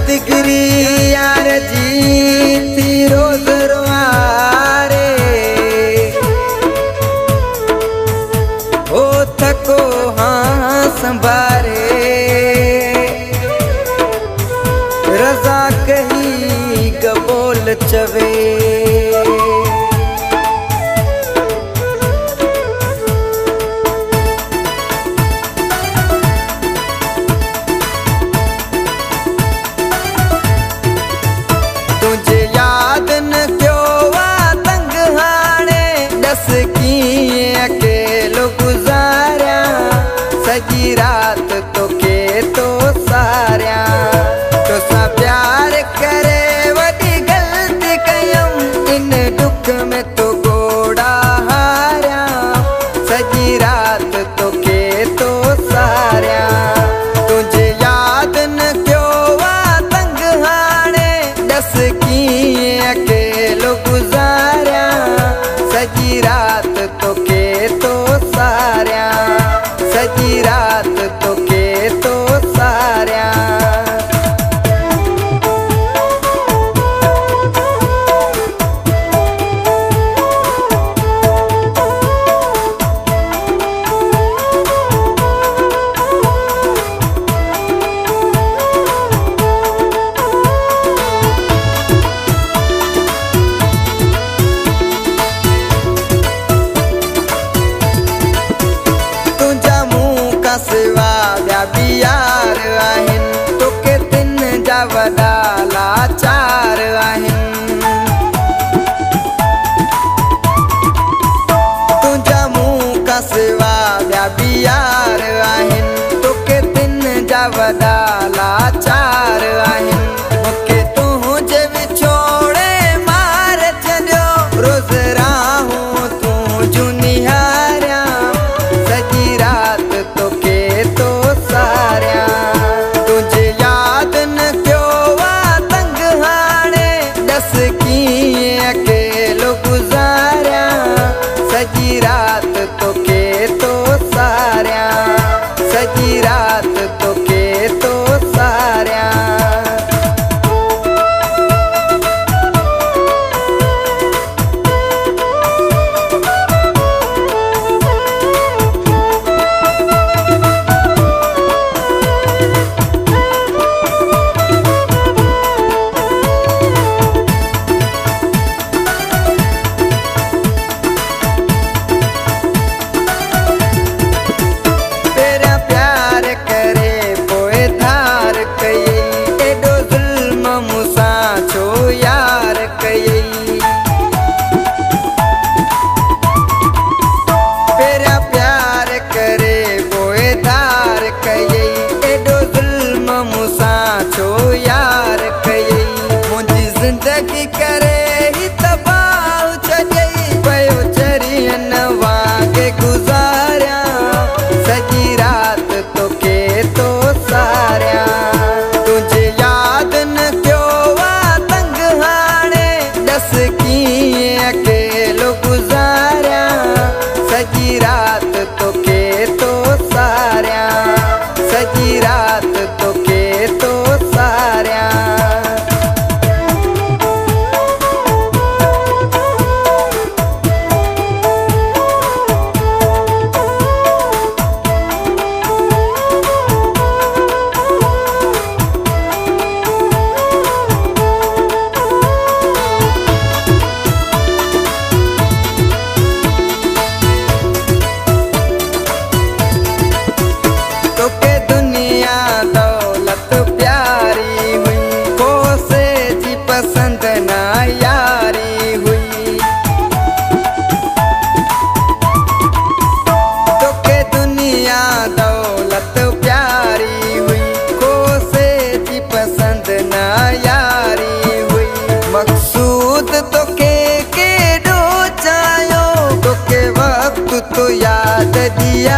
तिगरी यार जी थी रोज रुआरे ओ थको हाँ संभारे रजा कही गबोल चवे अकेलो गुजारा सजी रात तो के तो सारिया तो सा प्यार करे वही गलती कयम इन दुख में तो गोड़ा हारिया सजी रात तो के तो सारिया तुझे याद न क्यों वा तंग हाने दस की अकेलो गुजारा सजी रात तो के तो सारिया सजी रात तो के तो सारिया सिवा ॿिया बि यार आहिनि तोखे तिन जा वॾा लाचार आहिनि तुंहिंजा मूं खां सिवा ॿिया बि यार आहिनि तोखे तिन जा वॾा लाचार आहिनि मूंखे तुंहिंजे विछोड़े मार छॾियो रोज़ राहूं तूं जूं निहारियां सॼी रात तुझे याद न क्यों वा तंग हाने दस की अकेलो गुजारा सजी रात तो के तो सारिया सजी रात तो के तो सारिया जिंदगी करे ही तबाह छॾई पयो चरियन वांगे गुज़ारिया सजी रात तो के तो सारिया तुझे याद न क्यों वा तंग हाने दस की अकेलो गुजारिया सजी रात तो के तो सारिया सजी रात तो के तो सारिया मकसूद तो के डो चायो तो के वक्त तो याद दिया